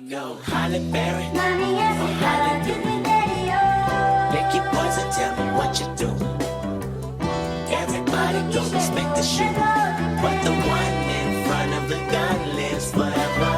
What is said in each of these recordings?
go Halle Berry or Hallelujah. Pick your poison, tell me what you do. Everybody go respect the shoe, but the one in front of the gun lives forever.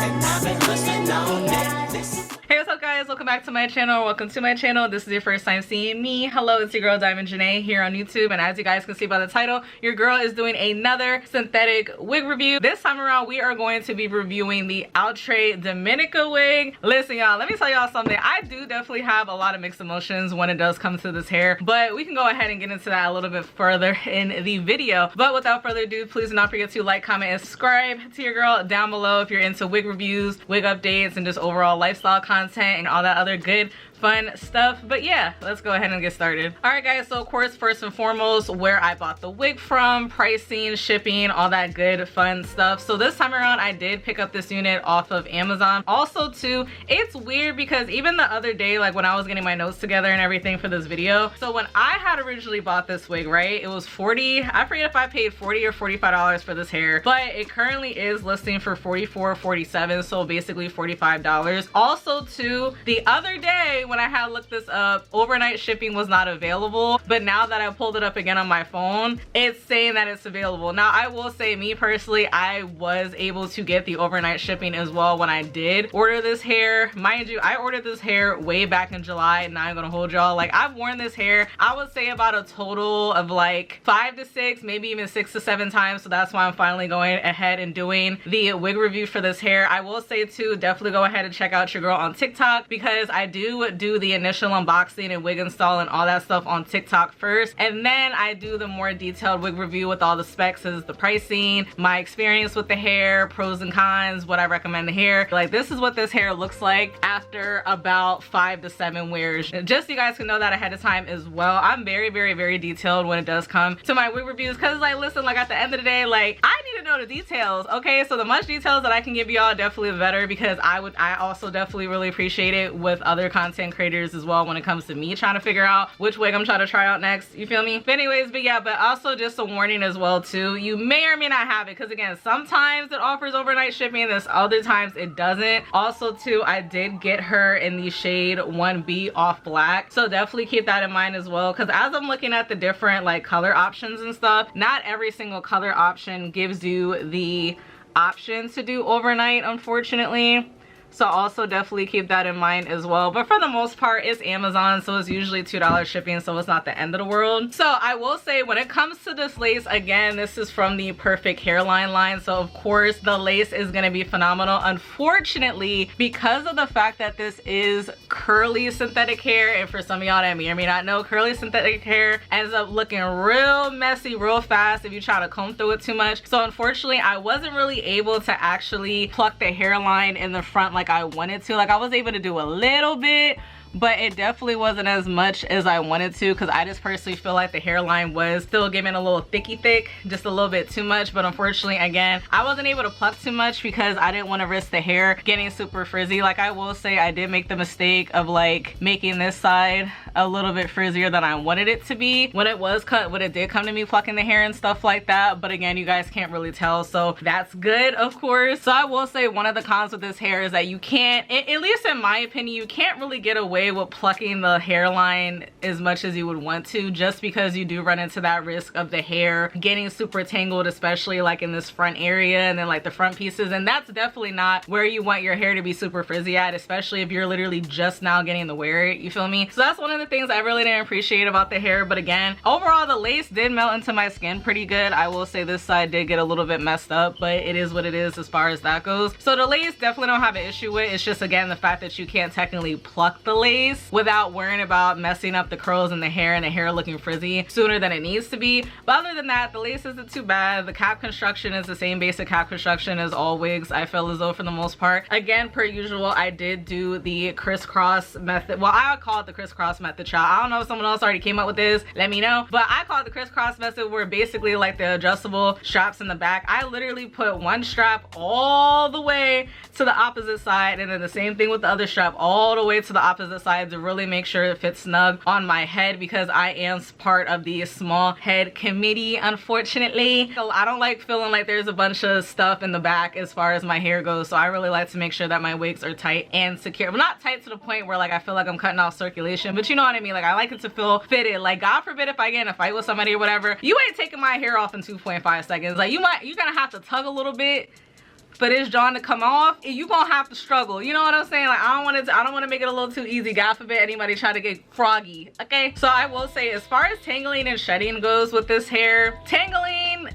And I've been hustling all day. Listen. Hey, what's up guys? Welcome back to my channel. Welcome to my channel. This is your first time seeing me. Hello, it's your girl Diamond Janae here on YouTube, and as you guys can see by the title, your girl is doing another synthetic wig review. This time around we are going to be reviewing the Outre Dominica wig. Listen y'all, let me tell y'all something. I do definitely have a lot of mixed emotions when it does come to this hair, but we can go ahead and get into that a little bit further in the video. But without further ado, please do not forget to like, comment, and subscribe to your girl down below if you're into wig reviews, wig updates, and just overall lifestyle content and all that other good fun stuff. But yeah, let's go ahead and get started. All right guys, so of course, first and foremost, where I bought the wig from, pricing, shipping, all that good fun stuff. So this time around I did pick up this unit off of Amazon. Also too, it's weird because even the other day, like when I was getting my notes together and everything for this video, so when I had originally bought this wig, right, it was 40, I forget if I paid 40 or $45 for this hair, but it currently is listing for 44, 47, so basically $45. Also too, the other day when I had looked this up, overnight shipping was not available, but now that I pulled it up again on my phone, it's saying that it's available. Now I will say, me personally, I was able to get the overnight shipping as well when I did order this hair. Mind you, I ordered this hair way back in July, and I'm gonna hold y'all, like I've worn this hair, I would say about a total of like 5 to 6, maybe even 6 to 7 times, so that's why I'm finally going ahead and doing the wig review for this hair. I will say too, definitely go ahead and check out your girl on TikTok, because I do the initial unboxing and wig install and all that stuff on TikTok first, and then I do the more detailed wig review with all the specs, as the pricing, my experience with the hair, pros and cons, what I recommend the hair. Like, this is what this hair looks like after about 5 to 7 wears. Just so you guys can know that ahead of time as well. I'm very detailed when it does come to my wig reviews, because like, listen, like at the end of the day, like I need to know the details, okay? So the much details that I can give y'all, definitely the better, because I also definitely really appreciate it with other content creators as well when it comes to me trying to figure out which wig I'm trying to try out next, you feel me? But anyways, but yeah, but also just a warning as well too, you may or may not have it, because again, sometimes it offers overnight shipping, there's other times it doesn't. Also too, I did get her in the shade 1B off black, so definitely keep that in mind as well, because as I'm looking at the different like color options and stuff, not every single color option gives you the option to do overnight, unfortunately. So also definitely keep that in mind as well. But for the most part, it's Amazon, so it's usually $2 shipping, so it's not the end of the world. So I will say, when it comes to this lace, again, this is from the Perfect Hairline line, so of course the lace is going to be phenomenal. Unfortunately, because of the fact that this is curly synthetic hair, and for some of y'all that may or may not know, curly synthetic hair ends up looking real messy real fast if you try to comb through it too much. So unfortunately, I wasn't really able to actually pluck the hairline in the front like I wanted to. Like, I was able to do a little bit, but it definitely wasn't as much as I wanted to, because I just personally feel like the hairline was still giving a little thick, just a little bit too much. But unfortunately, again, I wasn't able to pluck too much because I didn't want to risk the hair getting super frizzy. Like, I will say I did make the mistake of like making this side a little bit frizzier than I wanted it to be when it was cut, when it did come to me plucking the hair and stuff like that. But again, you guys can't really tell, so that's good, of course. So I will say one of the cons with this hair is that you can't, at least in my opinion, you can't really get away with plucking the hairline as much as you would want to, just because you do run into that risk of the hair getting super tangled, especially like in this front area and then like the front pieces, and that's definitely not where you want your hair to be super frizzy at, especially if you're literally just now getting to wear it, you feel me? So that's one of the things I really didn't appreciate about the hair. But again, overall the lace did melt into my skin pretty good. I will say this side did get a little bit messed up, but it is what it is as far as that goes. So the lace definitely don't have an issue with. It's just, again, the fact that you can't technically pluck the lace without worrying about messing up the curls in the hair and the hair looking frizzy sooner than it needs to be. But other than that, the lace isn't too bad. The cap construction is the same basic cap construction as all wigs, I feel as though, for the most part. Again, per usual, I did do the crisscross method. Well, I would call it the crisscross method, child. I don't know if someone else already came up with this, let me know. But I call it the crisscross method, where basically like the adjustable straps in the back, I literally put one strap all the way to the opposite side, and then the same thing with the other strap all the way to the opposite sides to really make sure it fits snug on my head, because I am part of the small head committee, unfortunately. So I don't like feeling like there's a bunch of stuff in the back as far as my hair goes, so I really like to make sure that my wigs are tight and secure. Well, not tight to the point where like I feel like I'm cutting off circulation, but you know what I mean. Like I like it to feel fitted. Like God forbid if I get in a fight with somebody or whatever, you ain't taking my hair off in 2.5 seconds. Like you're gonna have to tug a little bit for this John to come off, and you gonna have to struggle. You know what I'm saying? Like I don't want to make it a little too easy. God forbid anybody try to get froggy. Okay, so I will say, as far as tangling and shedding goes with this hair, tangling,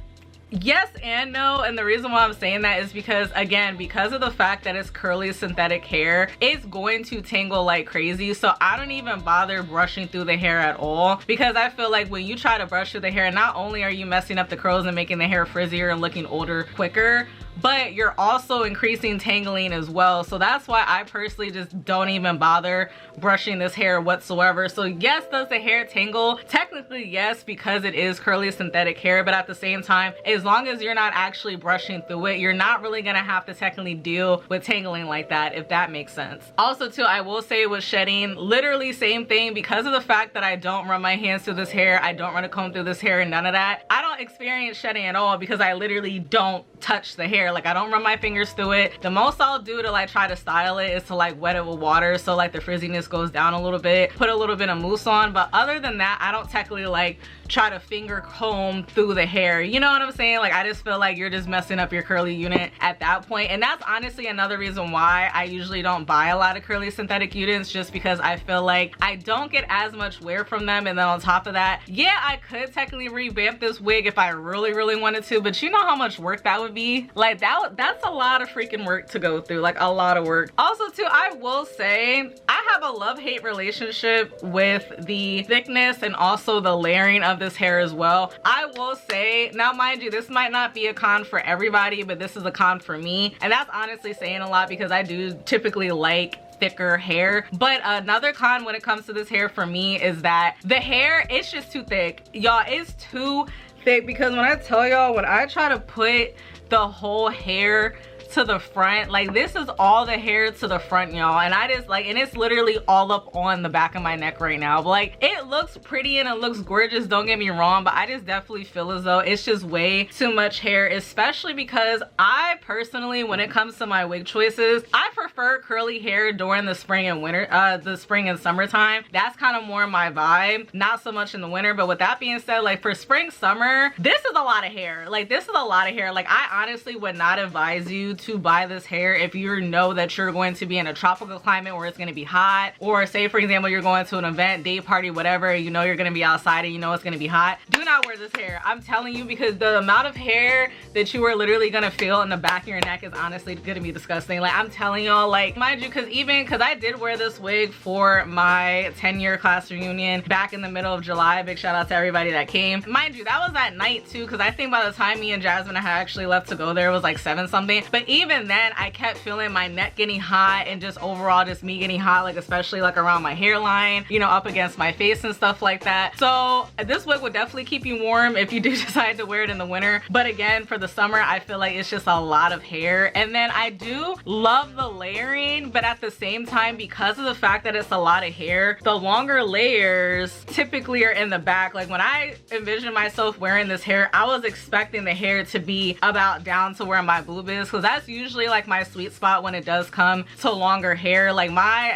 yes and no. And the reason why I'm saying that is because, again, because of the fact that it's curly synthetic hair, it's going to tangle like crazy. So I don't even bother brushing through the hair at all, because I feel like when you try to brush through the hair, not only are you messing up the curls and making the hair frizzier and looking older quicker, but you're also increasing tangling as well. So that's why I personally just don't even bother brushing this hair whatsoever. So yes, does the hair tangle? Technically yes, because it is curly synthetic hair, but at the same time, as long as you're not actually brushing through it, you're not really gonna have to technically deal with tangling like that, if that makes sense. Also too, I will say with shedding, literally same thing. Because of the fact that I don't run my hands through this hair, I don't run a comb through this hair, and none of that, I don't experience shedding at all, because I literally don't touch the hair. Like I don't run my fingers through it. The most I'll do to like try to style it is to like wet it with water, so like the frizziness goes down a little bit, put a little bit of mousse on. But other than that, I don't technically like try to finger comb through the hair. You know what I'm saying? Like I just feel like you're just messing up your curly unit at that point. And that's honestly another reason why I usually don't buy a lot of curly synthetic units, just because I feel like I don't get as much wear from them. And then on top of that, yeah, I could technically revamp this wig if I really wanted to, but you know how much work that would be? Like that's a lot of freaking work to go through, like a lot of work. Also too, I will say I have a love-hate relationship with the thickness and also the layering of this hair as well. I will say, now mind you, this might not be a con for everybody, but this is a con for me, and that's honestly saying a lot, because I do typically like thicker hair. But another con when it comes to this hair for me is that the hair, it's just too thick, y'all. It's too thick, because when I tell y'all, when I try to put the whole hair to the front, like this is all the hair to the front, y'all, and I just like, and it's literally all up on the back of my neck right now. But like it looks pretty and it looks gorgeous, don't get me wrong, but I just definitely feel as though it's just way too much hair, especially because I personally, when it comes to my wig choices, I prefer curly hair during the spring and winter, the spring and summertime. That's kind of more my vibe, not so much in the winter. But with that being said, like for spring, summer, this is a lot of hair. Like this is a lot of hair. Like I honestly would not advise you to buy this hair if you know that you're going to be in a tropical climate where it's going to be hot, or say for example you're going to an event, day party, whatever, you know you're going to be outside and you know it's going to be hot. Do not wear this hair, I'm telling you, because the amount of hair that you are literally going to feel in the back of your neck is honestly going to be disgusting. Like I'm telling y'all, like mind you, because I did wear this wig for my 10-year class reunion back in the middle of July. Big shout out to everybody that came. Mind you, that was at night too, because I think by the time me and Jasmine had actually left to go there, it was like 7 something. But even then I kept feeling my neck getting hot, and just overall just me getting hot, like especially like around my hairline, you know, up against my face and stuff like that. So this wig would definitely keep you warm if you do decide to wear it in the winter. But again, for the summer, I feel like it's just a lot of hair. And then I do love the layering, but at the same time, because of the fact that it's a lot of hair, the longer layers typically are in the back. Like when I envisioned myself wearing this hair, I was expecting the hair to be about down to where my boob is, because that's usually like my sweet spot when it does come to longer hair. Like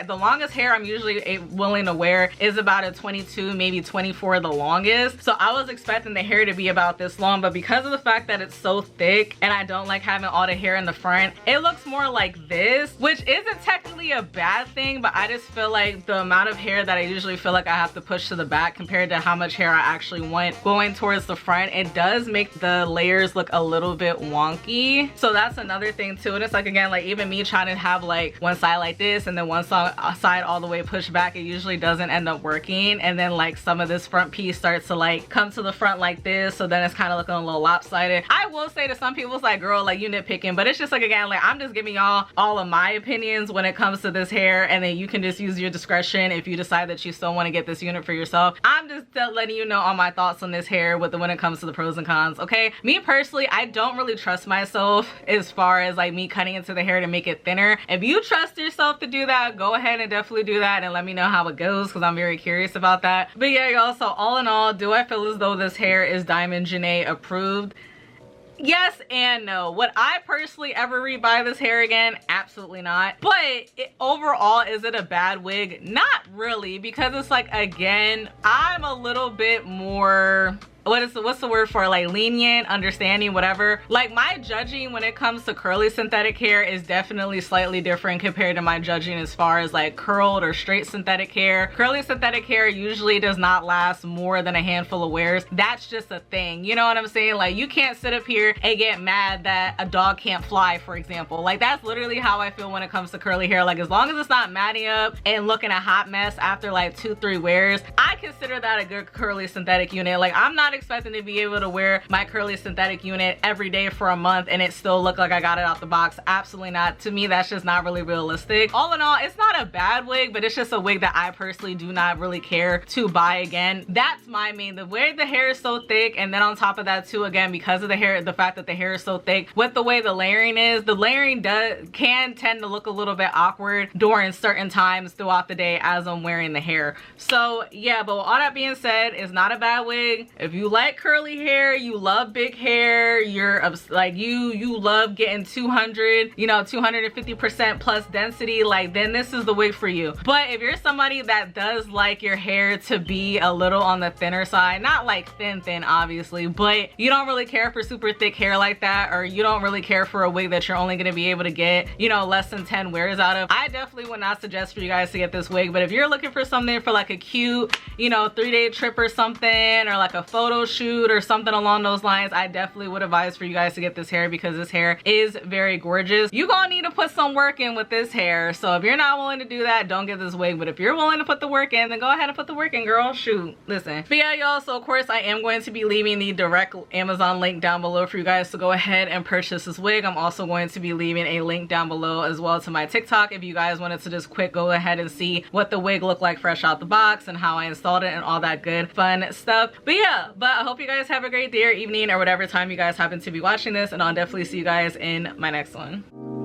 the longest hair I'm usually willing to wear is about a 22, maybe 24 the longest. So I was expecting the hair to be about this long, but because of the fact that it's so thick and I don't like having all the hair in the front, it looks more like this, which isn't technically a bad thing, but I just feel like the amount of hair that I usually feel like I have to push to the back compared to how much hair I actually want going towards the front, it does make the layers look a little bit wonky. So that's another thing too. And it's like, again, like even me trying to have like one side like this and then one side all the way pushed back, it usually doesn't end up working. And then like some of this front piece starts to like come to the front like this, so then it's kind of looking a little lopsided. I will say to some people, it's like, girl, like you nitpicking, but it's just like, again, like I'm just giving y'all all of my opinions when it comes to this hair, and then you can just use your discretion if you decide that you still want to get this unit for yourself. I'm just letting you know all my thoughts on this hair when it comes to the pros and cons, okay? Me personally, I don't really trust myself as far as like me cutting into the hair to make it thinner. If you trust yourself to do that, go ahead and definitely do that and let me know how it goes, because I'm very curious about that. But yeah, y'all, so all in all, do I feel as though this hair is Diamond Janay approved? Yes and no. Would I personally ever rebuy this hair again? Absolutely not. But overall, is it a bad wig? Not really, because it's like, again, I'm a little bit more, what's the word for, like, lenient, understanding, whatever. Like, my judging when it comes to curly synthetic hair is definitely slightly different compared to my judging as far as like curled or straight synthetic hair. Curly synthetic hair usually does not last more than a handful of wears. That's just a thing, you know what I'm saying? Like, you can't sit up here and get mad that a dog can't fly, for example. Like, that's literally how I feel when it comes to curly hair. Like, as long as it's not matting up and looking a hot mess after like 2-3 wears, I consider that a good curly synthetic unit. Like, I'm not expecting to be able to wear my curly synthetic unit every day for a month and it still look like I got it out the box. Absolutely not. To me, that's just not really realistic. All in all, it's not a bad wig, but it's just a wig that I personally do not really care to buy again. That's my main, the way the hair is so thick, and then on top of that too, again, because of the hair, the fact that the hair is so thick, with the way the layering is, the layering can tend to look a little bit awkward during certain times throughout the day as I'm wearing the hair. So yeah, but with all that being said, it's not a bad wig. If you like curly hair, you love big hair, you're like you love getting 200, you know, 250% plus density, like, then this is the wig for you. But if you're somebody that does like your hair to be a little on the thinner side, not like thin obviously, but you don't really care for super thick hair like that, or you don't really care for a wig that you're only going to be able to get, you know, less than 10 wears out of, I definitely would not suggest for you guys to get this wig. But if you're looking for something for like a cute, you know, 3-day trip or something, or like a photo shoot or something along those lines, I definitely would advise for you guys to get this hair, because this hair is very gorgeous. You're gonna need to put some work in with this hair, so if you're not willing to do that, don't get this wig. But if you're willing to put the work in, then go ahead and put the work in, girl. Shoot, listen. But yeah, y'all, so of course I am going to be leaving the direct Amazon link down below for you guys to go ahead and purchase this wig. I'm also going to be leaving a link down below as well to my TikTok if you guys wanted to just quick go ahead and see what the wig looked like fresh out the box and how I installed it and all that good fun stuff. But yeah, but I hope you guys have a great day or evening or whatever time you guys happen to be watching this, and I'll definitely see you guys in my next one.